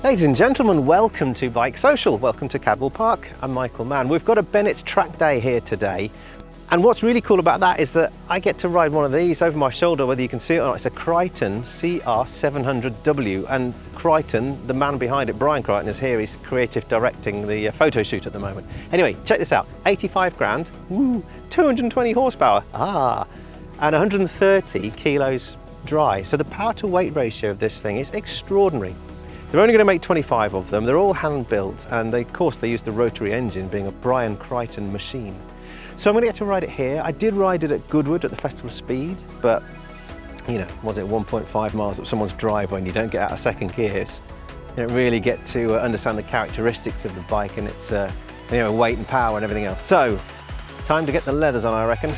Ladies and gentlemen, welcome to BikeSocial. Welcome to Cadwell Park. I'm Michael Mann. We've got a Bennetts track day here today. And what's really cool about that is that I get to ride one of these over my shoulder, whether you can see it or not. It's a Crighton CR700W. And Crighton, the man behind it, Brian Crichton, is here. He's creative directing the photo shoot at the moment. Anyway, check this out. 85 grand, woo, 220 horsepower, and 130 kilos dry. So the power to weight ratio of this thing is extraordinary. They're only going to make 25 of them. They're all hand built, and of course they use the rotary engine, being a Brian Crichton machine. So I'm going to get to ride it here. I did ride it at Goodwood at the Festival of Speed, but you know, was it 1.5 miles up someone's driveway and you don't get out of second gears? You don't really get to understand the characteristics of the bike and its you know, weight and power and everything else. So, time to get the leathers on, I reckon.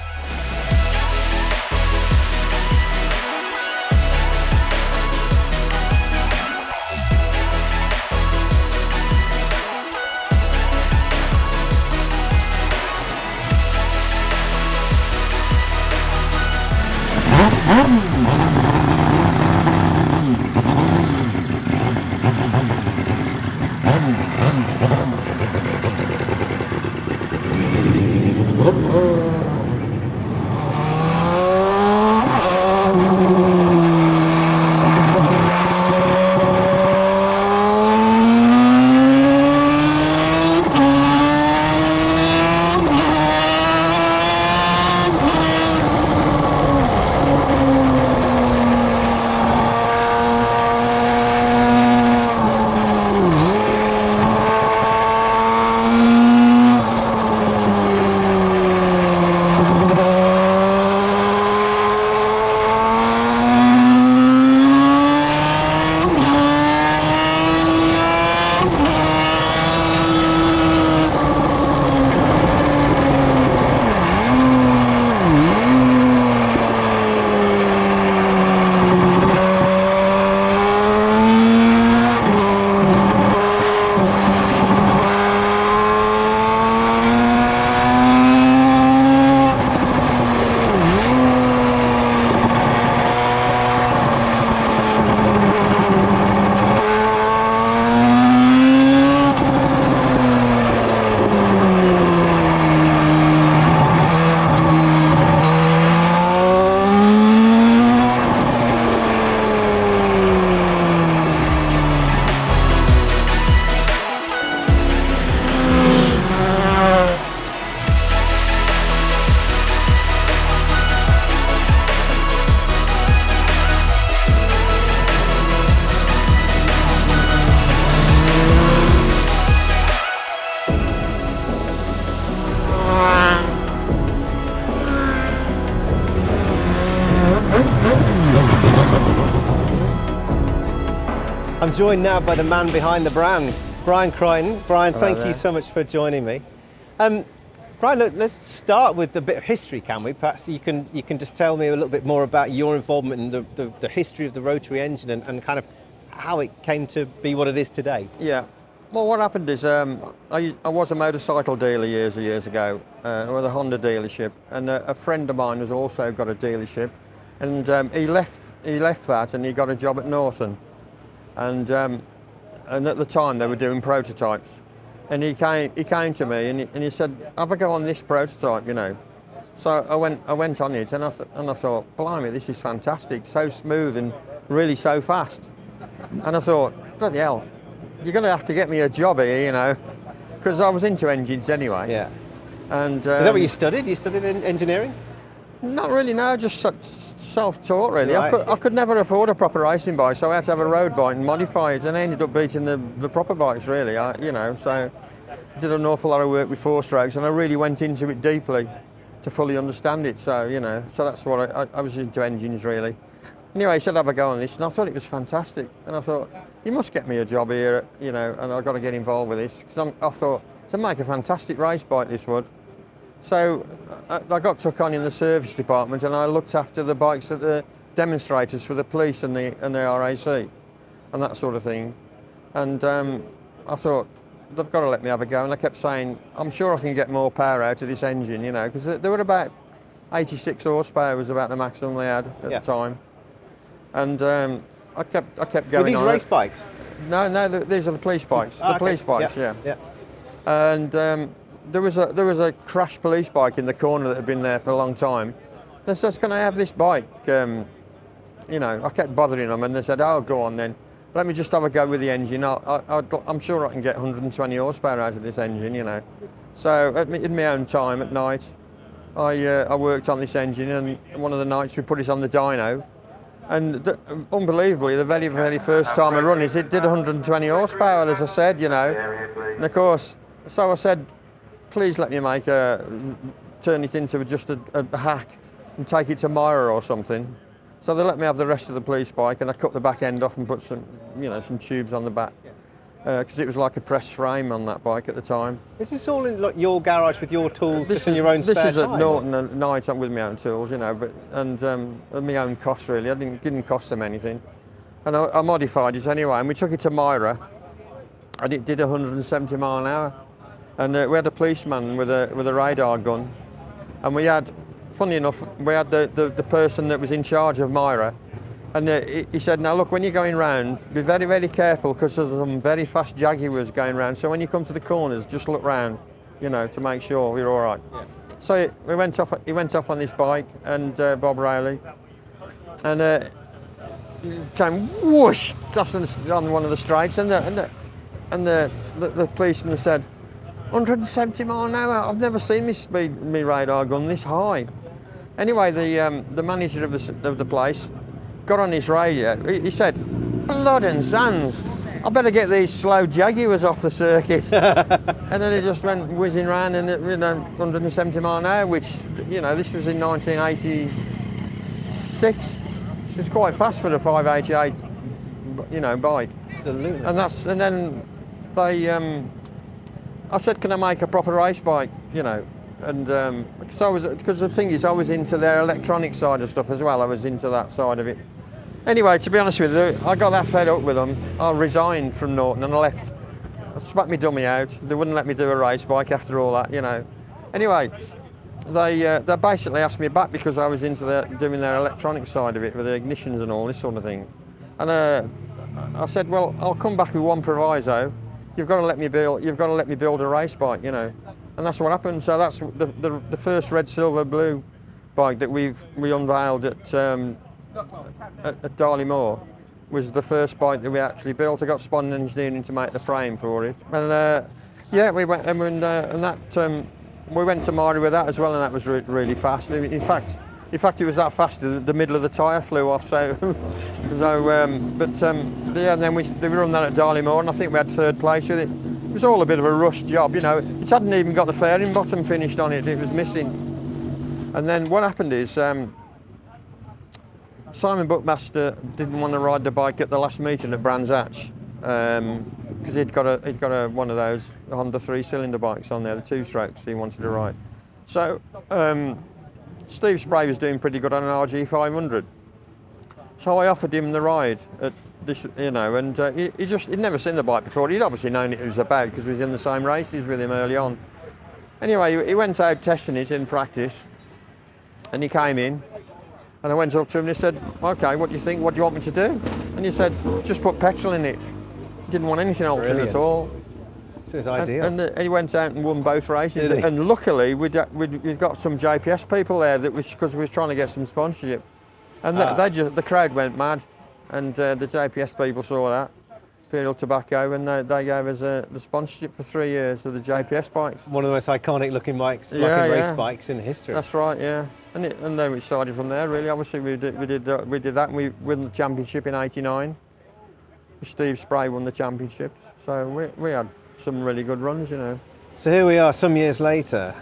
I'm joined now by the man behind the brands, Brian Crichton. Brian, thank you so much for joining me. Brian, look, let's start with a bit of history, can we? Perhaps you can just tell me a little bit more about your involvement in the history of the rotary engine and kind of how it came to be what it is today. Yeah. Well, what happened is I was a motorcycle dealer years ago, with a Honda dealership, and a friend of mine has also got a dealership, and he left that and he got a job at Norton. And at the time they were doing prototypes, and he came to me and he said, "Have a go on this prototype, you know." So I went on it, and I thought, blimey, this is fantastic, so smooth and really so fast. And I thought, bloody hell, you're going to have to get me a job here, you know, because I was into engines anyway. Yeah. And is that what you studied? You studied engineering? Not really, no, just self-taught really. Right. I could never afford a proper racing bike, so I had to have a road bike and modify it, and I ended up beating the proper bikes really, you know, so I did an awful lot of work with four strokes, and I really went into it deeply to fully understand it, so, you know, so that's what I was into engines really. Anyway, he said have a go on this, and I thought it was fantastic, and I thought, you must get me a job here, you know, and I've got to get involved with this, because I thought, to make a fantastic race bike this would. So I got took on in the service department, and I looked after the bikes at the demonstrators for the police and the RAC and that sort of thing. And I thought, they've got to let me have a go. And I kept saying, I'm sure I can get more power out of this engine, you know, because there were about 86 horsepower was about the maximum they had at the time. And I kept going Were these on. race bikes? No, these are the police bikes. The Okay. police bikes, yeah. Yeah. And there was a crashed police bike in the corner that had been there for a long time. They said, "Can I have this bike?" You know, I kept bothering them, and they said, "Oh, go on then. Let me just have a go with the engine. I'm sure I can get 120 horsepower out of this engine, you know." So in my own time at night, I worked on this engine, and one of the nights we put it on the dyno, and unbelievably, the very, very first time I run it did 120 horsepower, as I said, you know. And of course, so I said, "Please let me turn it into just a hack and take it to Myra or something." So they let me have the rest of the police bike, and I cut the back end off and put some tubes on the back, because it was like a press frame on that bike at the time. Is this all in like your garage with your tools, just in your own spare time? This is at Norton at night with my own tools, you know, and at my own cost really. I didn't cost them anything, and I modified it anyway. And we took it to Myra, and it did 170 mile an hour. And we had a policeman with a radar gun, and we had, funny enough, we had the person that was in charge of Myra, and he said, "Now look, when you're going round, be very, very careful, because there's some very fast Jaguars going round. So when you come to the corners, just look round, you know, to make sure we're all right." Yeah. So he went off on this bike, and Bob Rayleigh, and he came whoosh just on one of the straights, and the policeman said, "170 mile an hour. I've never seen me radar gun this high." Anyway, the manager of the place got on his radio. He said, "Blood and sands, I better get these slow Jaguars off the circuit." And then he just went whizzing round, and 170 mile an hour, which, you know, this was in 1986. This was quite fast for the 588, you know, bike. Absolutely. And then they. I said, "Can I make a proper race bike?" You know, and because the thing is, I was into their electronic side of stuff as well. I was into that side of it. Anyway, to be honest with you, I got that fed up with them. I resigned from Norton and I left. I spat my dummy out. They wouldn't let me do a race bike after all that, you know. Anyway, they basically asked me back because I was into doing their electronic side of it with the ignitions and all this sort of thing. And I said, "Well, I'll come back with one proviso. You've got to let me build a race bike, you know." And that's what happened. So that's the first red, silver, blue bike that we unveiled at Darley Moor was the first bike that we actually built. I got Spon Engineering to make the frame for it, and yeah, we went we went to Myra with that as well, and that was really fast. In fact, it was that fast that the middle of the tyre flew off. So, yeah, and then we run that at Darley Moor, and I think we had third place with it. It was all a bit of a rush job, you know. It hadn't even got the fairing bottom finished on it. It was missing. And then what happened is Simon Buckmaster didn't want to ride the bike at the last meeting at Brands Hatch, because he'd got one of those Honda 3-cylinder bikes on there, the 2-strokes he wanted to ride. So Steve Spray was doing pretty good on an RG500. So I offered him the ride at this, you know, and he'd never seen the bike before. He'd obviously known it was about because we was in the same races with him early on. Anyway, he went out testing it in practice, and he came in, and I went up to him and he said, "Okay, what do you think? What do you want me to do?" And he said, "Just put petrol in it." He didn't want anything else in it at all. So it's ideal. And he went out and won both races. And luckily, we'd got some JPS people there because we was trying to get some sponsorship. And the crowd went mad. And the JPS people saw that, Imperial Tobacco, and they gave us the sponsorship for 3 years of the JPS bikes. One of the most iconic looking bikes, race bikes in history. That's right, yeah. And then we started from there, really. Obviously, we did that, and we won the championship in '89. Steve Spray won the championship. So we had some really good runs, you know. So here we are some years later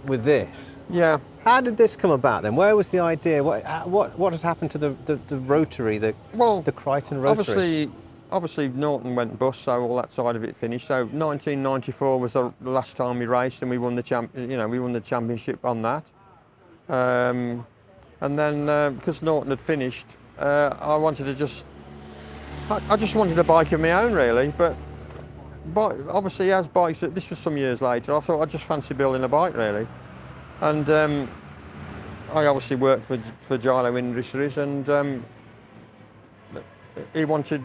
with this. Yeah. How did this come about then? Where was the idea? What had happened to the rotary, the Crighton rotary? Obviously Norton went bust, so all that side of it finished. So 1994 was the last time we raced, and we won the championship on that. And then because Norton had finished, I just wanted a bike of my own, really. But obviously, as bikes, this was some years later, I thought I'd just fancy building a bike, really. And I obviously worked for Gilo Industries, and he wanted,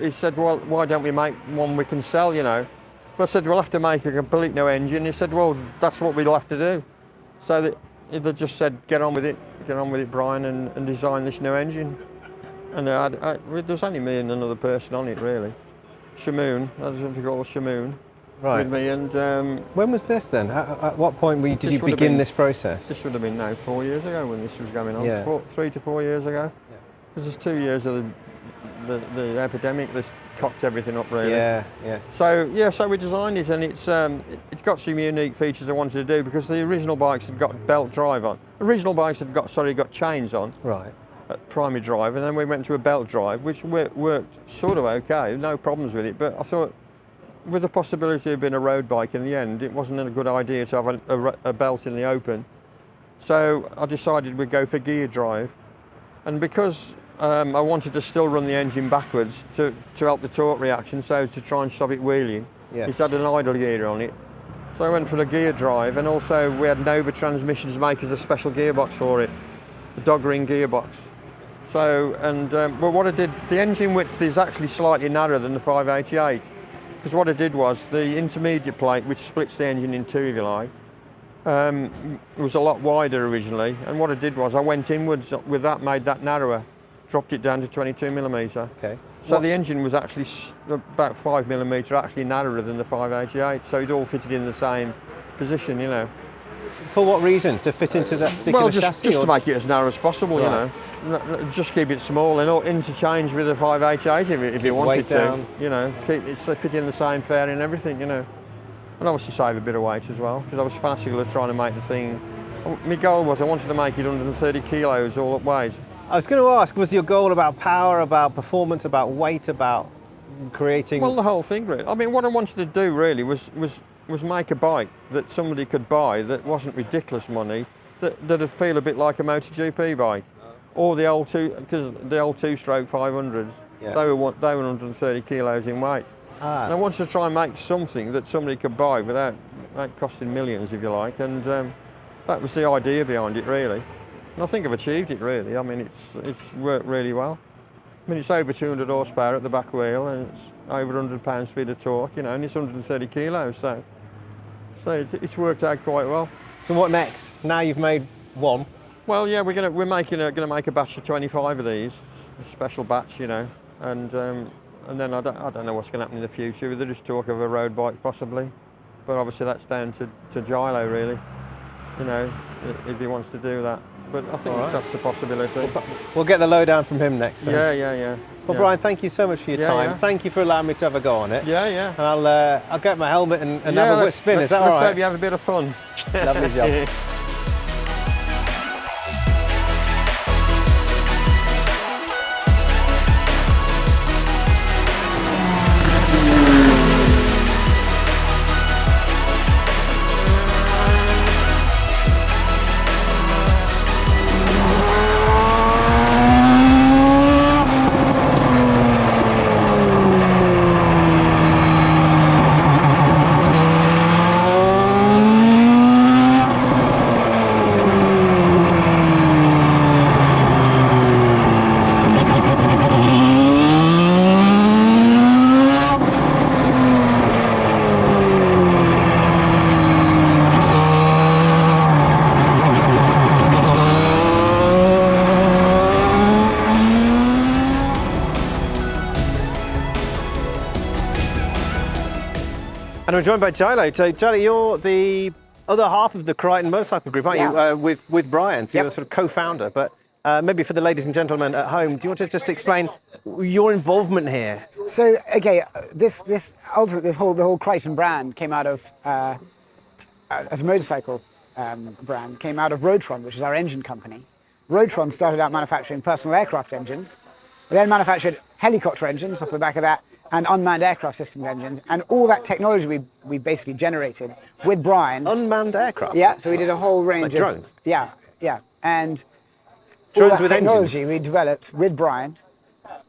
he said, well, why don't we make one we can sell, you know? But I said, we'll have to make a complete new engine. He said, well, that's what we'll have to do. So they just said, get on with it, Brian, and design this new engine. And there's only me and another person on it, really. Shamoon, that's what they call Shamoon, Right. with me. And when was this then? At what point did you begin this process? This would have been now 4 years ago when this was going on. Yeah. 3 to 4 years ago. Because there's 2 years of the epidemic that's cocked everything up, really. Yeah. So we designed it, and it's got some unique features I wanted to do, because the original bikes had got belt drive on. Original bikes had got chains on. Right. At primary drive, and then we went to a belt drive, which worked sort of okay, no problems with it. But I thought, with the possibility of being a road bike in the end, it wasn't a good idea to have a belt in the open. So I decided we'd go for gear drive, and because I wanted to still run the engine backwards to help the torque reaction, so as to try and stop it wheeling. Yes. It's had an idle gear on it. So I went for the gear drive, and also we had Nova Transmissions make us a special gearbox for it, a dog ring gearbox. So, well, what I did, the engine width is actually slightly narrower than the 588, because what I did was the intermediate plate, which splits the engine in two, if you like, was a lot wider originally, and what I did was I went inwards with that, made that narrower, dropped it down to 22mm. Okay. So the engine was actually about 5mm actually narrower than the 588, so it all fitted in the same position, you know. For what reason? To fit into that particular chassis? Just to make it as narrow as possible, Right. you know. Just keep it small and interchange with the 588 if you wanted to. Down. You know, keep it fit in the same fairing and everything, you know. And obviously save a bit of weight as well, because I was fanatical of trying to make the thing. My goal was I wanted to make it 130 kilos all up weight. I was going to ask, was your goal about power, about performance, about weight, about creating... Well, the whole thing, really. I mean, what I wanted to do really was make a bike that somebody could buy that wasn't ridiculous money, that'd feel a bit like a MotoGP bike. Or the old two-stroke 500s, Yeah. they were 130 kilos in weight. And I wanted to try and make something that somebody could buy without costing millions, if you like, and that was the idea behind it, really. And I think I've achieved it, really. I mean, it's worked really well. I mean, it's over 200 horsepower at the back wheel, and it's over 100 pounds-feet of torque, you know, and it's 130 kilos, so it's worked out quite well. So what next? Now you've made one. Well, yeah, we're gonna make a batch of 25 of these, a special batch, you know, and then I don't know what's going to happen in the future. There's just talk of a road bike possibly, but obviously that's down to Gilo, really, you know, if he wants to do that. But I think that's a possibility. We'll get the lowdown from him next. Yeah. Well, Brian, thank you so much for your time. Yeah. Thank you for allowing me to have a go on it. Yeah. And I'll get my helmet and have a whip spin. Is that all right? Let's hope you have a bit of fun. Lovely job. And I'm joined by Gilo. So Gilo, you're the other half of the Crighton motorcycle group, aren't you? With Brian, so you're the sort of co-founder. But maybe for the ladies and gentlemen at home, do you want to just explain your involvement here? So, okay, the whole Crighton brand came out of, as a motorcycle brand, came out of Rotron, which is our engine company. Rotron started out manufacturing personal aircraft engines. We then manufactured helicopter engines off the back of that, and unmanned aircraft systems engines, and all that technology we basically generated with Brian. Unmanned aircraft? Yeah, so we did a whole range of drones? Yeah. And Drones all that with technology engines? we developed with Brian,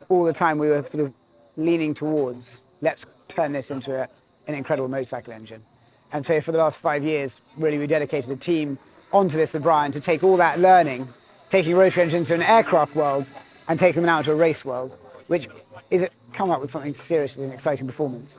all the time we were sort of leaning towards, let's turn this into an incredible motorcycle engine. And so for the last 5 years, really we dedicated a team onto this with Brian to take all that learning, taking rotary engines to an aircraft world and take them out to a race world, which is come up with something seriously and exciting performance.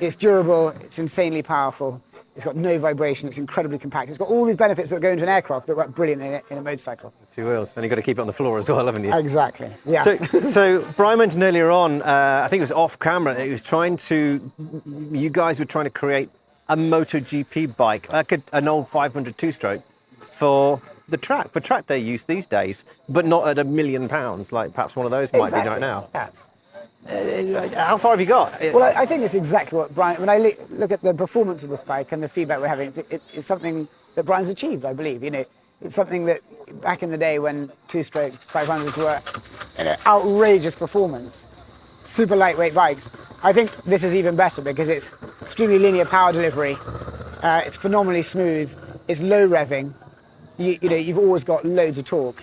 It's durable, it's insanely powerful, it's got no vibration, it's incredibly compact. It's got all these benefits that go into an aircraft that work brilliant in a motorcycle. 2 wheels, and you've got to keep it on the floor as well, haven't you? Exactly, yeah. So Brian mentioned earlier on, I think it was off camera, you guys were trying to create a MotoGP bike, like an old 500 two-stroke for the track, for track day use these days, but not at £1 million, like perhaps one of those might be right now. Yeah. How far have you got? Well, I think it's exactly what Brian, when I look at the performance of this bike and the feedback we're having, it's something that Brian's achieved, I believe. It's something that back in the day when two-strokes, 500s were outrageous performance, super lightweight bikes, I think this is even better because it's extremely linear power delivery, it's phenomenally smooth, it's low revving, you've always got loads of torque.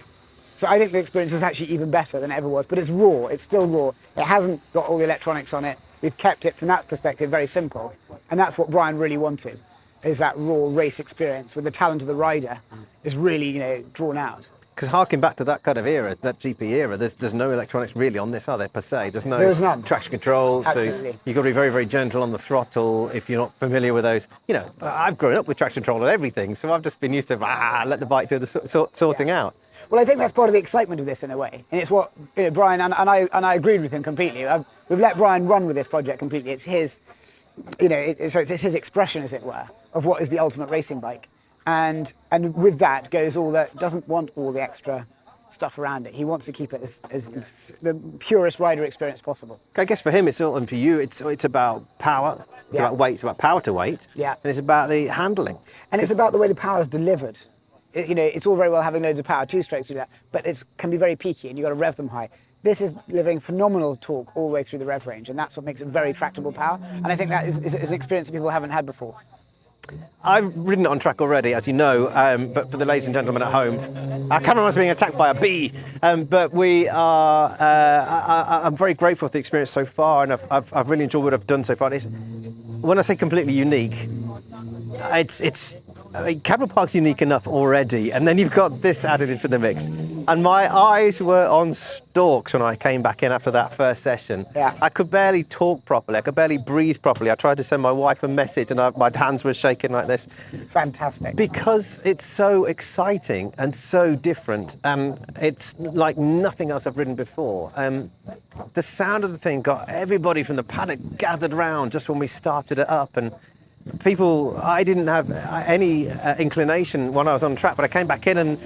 So I think the experience is actually even better than it ever was, but it's raw, it's still raw. It hasn't got all the electronics on it. We've kept it, from that perspective, very simple. And that's what Brian really wanted, is that raw race experience with the talent of the rider is really, drawn out. Because harking back to that kind of era, that GP era, there's no electronics really on this, are there, per se? There's none. Traction control, Absolutely. So you've got to be very, very gentle on the throttle if you're not familiar with those. I've grown up with traction control and everything, so I've just been used to let the bike do the sorting out. Well, I think that's part of the excitement of this in a way, and it's what Brian and I agreed with him completely. We've let Brian run with this project completely. It's his, it's his expression, as it were, of what is the ultimate racing bike, and with that goes all that doesn't want all the extra stuff around it. He wants to keep it as the purest rider experience possible. I guess for him, and for you, it's about power, it's about weight, it's about power to weight, and it's about the handling, and it's about the way the power is delivered. It's all very well having loads of power, two-strokes do that, but it can be very peaky and you've got to rev them high. This is delivering phenomenal torque all the way through the rev range, and that's what makes it very tractable power. And I think that is an experience that people haven't had before. I've ridden it on track already, as you know, but for the ladies and gentlemen at home, our cameraman's being attacked by a bee, but we are, I'm very grateful for the experience so far, and I've really enjoyed what I've done so far. When I say completely unique, Cadwell Park's unique enough already, and then you've got this added into the mix. And my eyes were on stalks when I came back in after that first session. Yeah. I could barely talk properly, I could barely breathe properly. I tried to send my wife a message and my hands were shaking like this. Fantastic. Because it's so exciting and so different, and it's like nothing else I've ridden before. The sound of the thing got everybody from the paddock gathered round just when we started it up, and people, I didn't have any inclination when I was on track, but I came back in and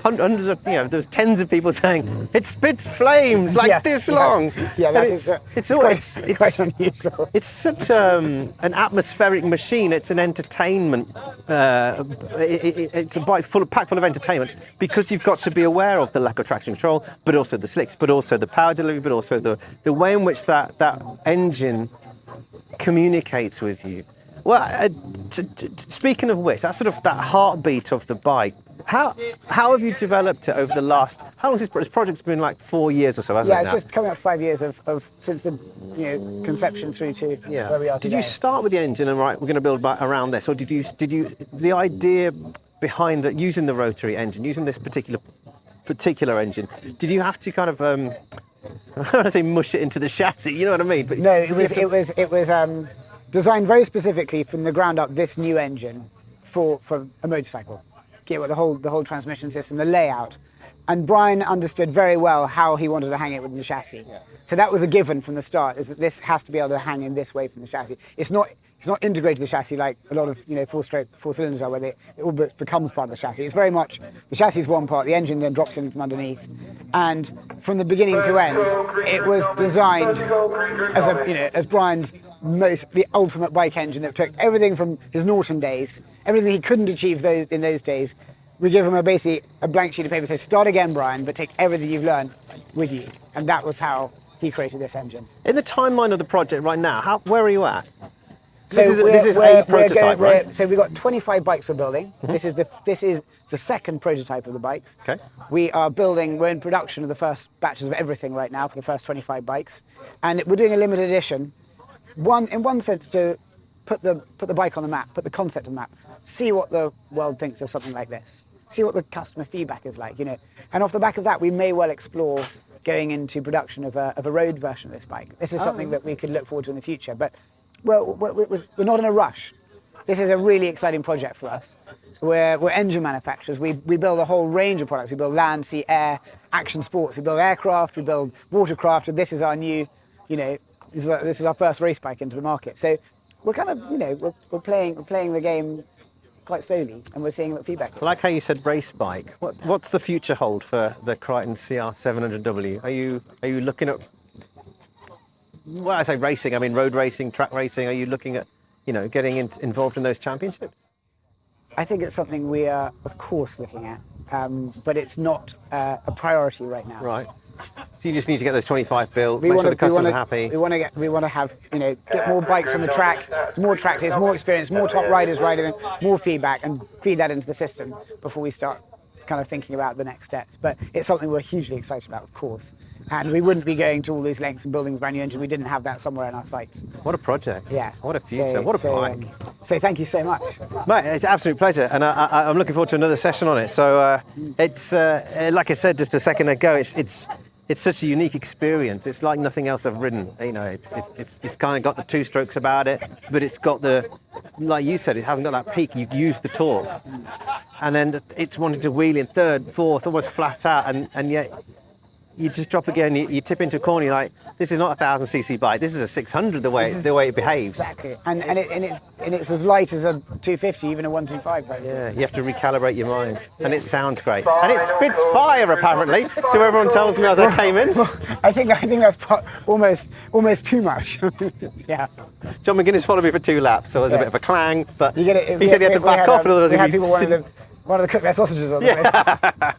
hundreds of, there was tens of people saying, it spits flames like this long. Yeah, it's quite unusual. It's such an atmospheric machine. It's an entertainment. It's a bike packed full of entertainment, because you've got to be aware of the lack of traction control, but also the slicks, but also the power delivery, but also the way in which that engine communicates with you. Well, speaking of which, that's sort of that heartbeat of the bike. How have you developed it over the last? How long has this project's been? Like 4 years or so, hasn't it? Yeah, it's just coming up 5 years of since the conception through to where we are today. Did you start with the engine and we're going to build around this, or did you the idea behind that, using the rotary engine, using this particular engine, did you have to kind of I don't want to say mush it into the chassis, you know what I mean? But no, it was designed very specifically from the ground up, this new engine for a motorcycle. The whole transmission system, the layout. And Brian understood very well how he wanted to hang it with the chassis. Yeah. So that was a given from the start, is that this has to be able to hang in this way from the chassis. It's not integrated to the chassis like a lot of four cylinders are, where it all becomes part of the chassis. It's very much, the chassis is one part, the engine then drops in from underneath. And from the beginning to end, it was designed as Brian's the ultimate bike engine that took everything from his Norton days, everything he couldn't achieve in those days. We give him a blank sheet of paper, say, start again, Brian, but take everything you've learned with you. And that was how he created this engine. In the timeline of the project right now, where are you at? So this is a prototype, right? So we've got 25 bikes we're building. Mm-hmm. This is the second prototype of the bikes. Okay. We're in production of the first batches of everything right now for the first 25 bikes. And we're doing a limited edition. In one sense, to put the bike on the map, put the concept on the map, see what the world thinks of something like this, see what the customer feedback is like, And off the back of that, we may well explore going into production of a road version of this bike. This is something that we could look forward to in the future. But we're not in a rush. This is a really exciting project for us. We're engine manufacturers. We build a whole range of products. We build land, sea, air, action sports. We build aircraft. We build watercraft. And this is our new, this is our first race bike into the market. So we're kind of, we're playing the game quite slowly, and we're seeing that feedback. I like how you said race bike. What's the future hold for the Crighton CR700W? Are you looking at, well, I say racing, I mean road racing, track racing. Are you looking at, getting involved in those championships? I think it's something we are, of course, looking at, but it's not a priority right now. Right. So you just need to get those 25 built, make sure the customers are happy. We want to have, get more bikes on the track, more track days, more experience, more top riders riding them, more feedback, and feed that into the system before we start kind of thinking about the next steps. But it's something we're hugely excited about, of course. And we wouldn't be going to all these lengths and building a brand new engine. We didn't have that somewhere in our sights. What a project. Yeah. What a future. What a bike. So thank you so much. Mate, it's an absolute pleasure. And I'm looking forward to another session on it. So it's, like I said just a second ago, it's such a unique experience. It's like nothing else I've ridden. It's kind of got the two strokes about it, but it's got the, like you said, it hasn't got that peak. You use the torque. And then it's wanting to wheel in third, fourth, almost flat out, and yet you just drop again, you tip into a corner, you're like, this is not a 1,000cc bike, this is a 600 the way it behaves. Exactly, and it's as light as a 250, even a 125 bike. Yeah, you have to recalibrate your mind, and it sounds great. And it spits fire apparently, so everyone tells me as I came in. I think that's almost too much. Yeah. John McGuinness followed me for 2 laps, so there was a bit of a clang, but he said he had to back off, otherwise we had people wanted to cook their sausages on the way.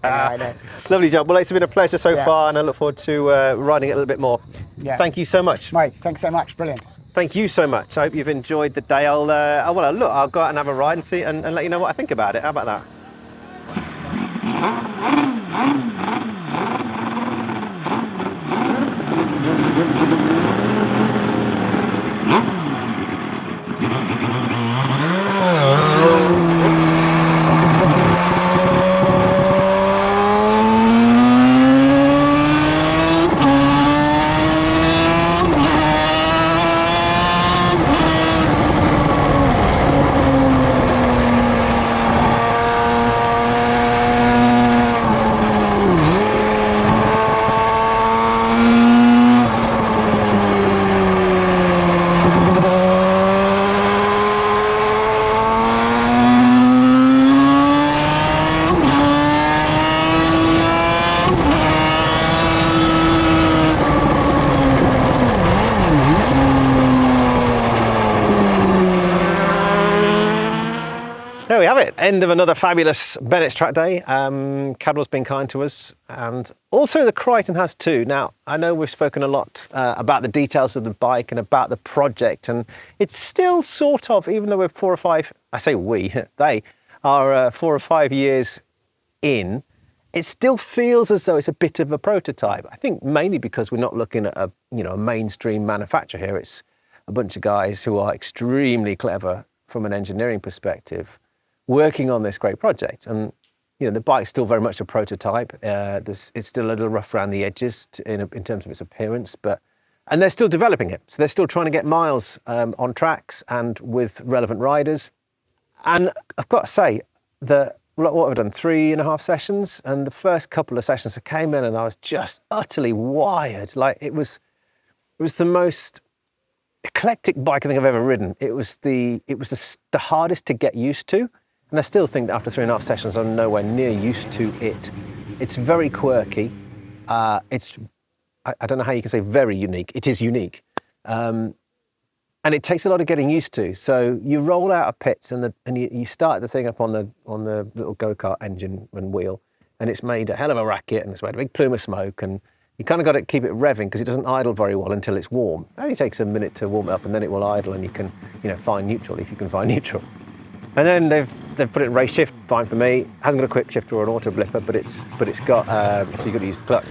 I know. Lovely job. Well, it's been a pleasure so far, and I look forward to riding it a little bit more. Yeah. Thank you so much. Mike, thanks so much. Brilliant. Thank you so much. I hope you've enjoyed the day. I'll go out and have a ride and see and let you know what I think about it. How about that? There we have it, end of another fabulous Bennetts track day. Cadwell's been kind to us, and also the Crichton has too. Now, I know we've spoken a lot about the details of the bike and about the project, and it's still sort of, even though we're 4 or 5, I say we, they are 4 or 5 years in, it still feels as though it's a bit of a prototype. I think mainly because we're not looking at a mainstream manufacturer here. It's a bunch of guys who are extremely clever from an engineering perspective, working on this great project. And the bike's still very much a prototype. It's still a little rough around the edges in terms of its appearance, and they're still developing it. So they're still trying to get miles on tracks and with relevant riders. And I've got to say that what I've done, 3.5 sessions, and the first couple of sessions I came in and I was just utterly wired. Like it was the most eclectic bike I think I've ever ridden. It was the hardest to get used to. And I still think that after 3.5 sessions, I'm nowhere near used to it. It's very quirky. I don't know how you can say very unique. It is unique. And it takes a lot of getting used to. So you roll out of pits and you start the thing up on the little go-kart engine and wheel, and it's made a hell of a racket, and it's made a big plume of smoke, and you kind of got to keep it revving because it doesn't idle very well until it's warm. It only takes a minute to warm it up, and then it will idle, and you can find neutral if you can find neutral. And then they've put it in race shift, fine for me. It hasn't got a quick shifter or an auto blipper, but it's got so you've got to use the clutch.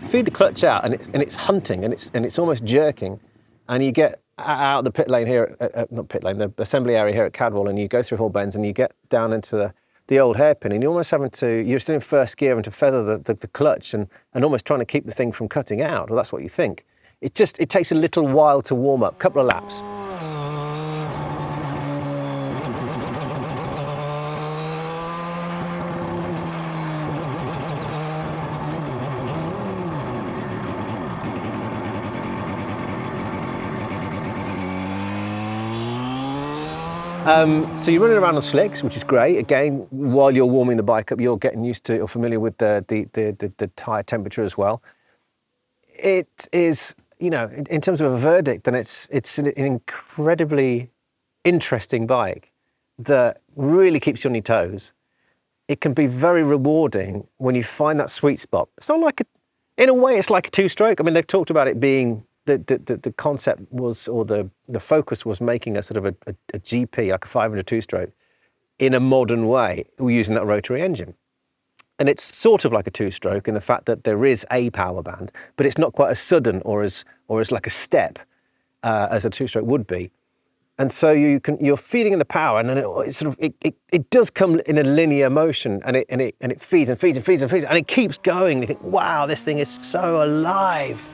Feed the clutch out, and it's hunting, and it's almost jerking, and you get out of the pit lane here, not pit lane, the assembly area here at Cadwell, and you go through Hall Bends, and you get down into the old hairpin, and you're almost you're still in first gear, having to feather the clutch and almost trying to keep the thing from cutting out. Well, that's what you think. It takes a little while to warm up, couple of laps. So you're running around on slicks, which is great. Again, while you're warming the bike up, you're getting used to or familiar with the tyre temperature as well. It is, you know, in terms of a verdict, then it's an incredibly interesting bike that really keeps you on your toes. It can be very rewarding when you find that sweet spot. It's not like in a way, it's like a two-stroke. I mean, they've talked about it being the concept was, or the focus was making a sort of a GP, like a 500 two-stroke, in a modern way, using that rotary engine. And it's sort of like a two-stroke in the fact that there is a power band, but it's not quite as sudden or as like a step as a two-stroke would be. And so you're feeding in the power, and then it does come in a linear motion, and it feeds and feeds and feeds and feeds, and it keeps going. You think, wow, this thing is so alive.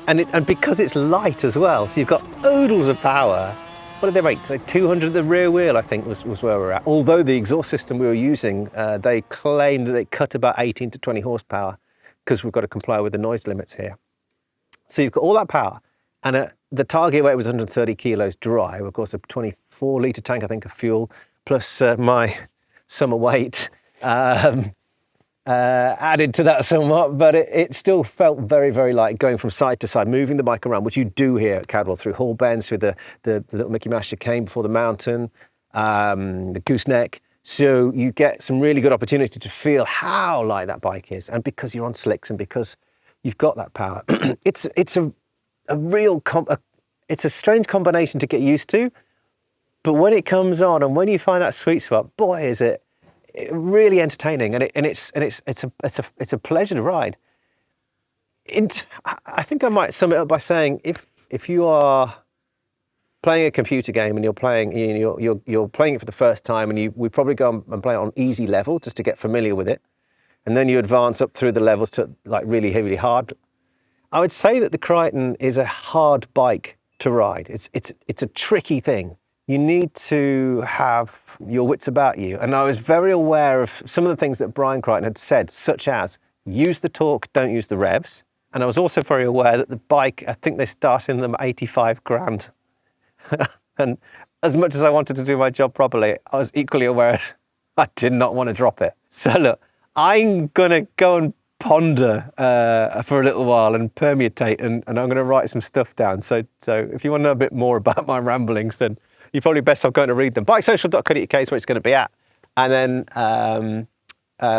And because it's light as well, so you've got oodles of power. What did they rate? So 200 at the rear wheel, I think, was where we're at. Although the exhaust system we were using, they claimed that it cut about 18 to 20 horsepower because we've got to comply with the noise limits here. So you've got all that power, and the target weight was 130 kilos dry. Of course, a 24-litre tank, I think, of fuel, plus my summer weight. Added to that somewhat, but it still felt very, very light going from side to side, moving the bike around, which you do here at Cadwell, through hall bends, through the little Mickey Mouse chicane before the mountain, the gooseneck. So you get some really good opportunity to feel how light that bike is. And because you're on slicks and because you've got that power, it's a real, it's a strange combination to get used to. But when it comes on and when you find that sweet spot, boy, is it really entertaining, and it's a pleasure to ride. I think I might sum it up by saying if you are playing a computer game and you're playing it for the first time, and we probably go and play it on easy level just to get familiar with it, and then you advance up through the levels to like really heavily hard. I would say that the Crighton is a hard bike to ride. It's a tricky thing. You need to have your wits about you. And I was very aware of some of the things that Brian Crichton had said, such as use the torque, don't use the revs. And I was also very aware that the bike, I think they start in them 85 grand. And as much as I wanted to do my job properly, I was equally aware I did not want to drop it. So look, I'm going to go and ponder for a little while and permutate, and I'm going to write some stuff down. So if you want to know a bit more about my ramblings, then you're probably best off going to read them. BikeSocial.co.uk is where it's going to be at. And then,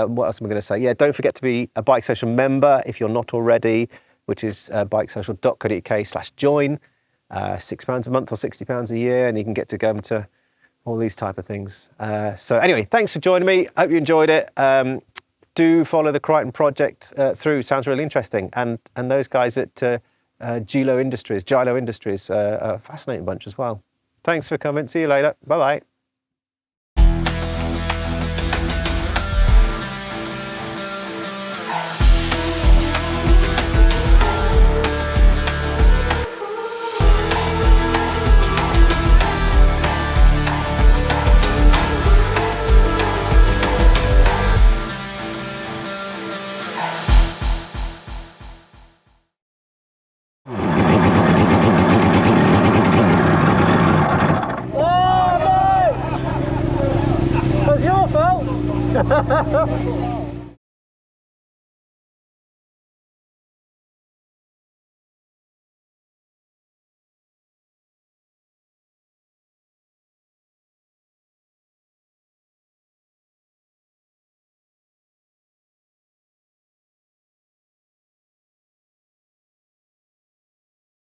what else am I going to say? Yeah, don't forget to be a BikeSocial member if you're not already, which is BikeSocial.co.uk/join. £6 a month or £60 a year, and you can get to go to all these type of things. So anyway, thanks for joining me. Hope you enjoyed it. Do follow the Crighton project through. Sounds really interesting. And those guys at Gilo Industries, a fascinating bunch as well. Thanks for coming. See you later. Bye-bye. It's your fault.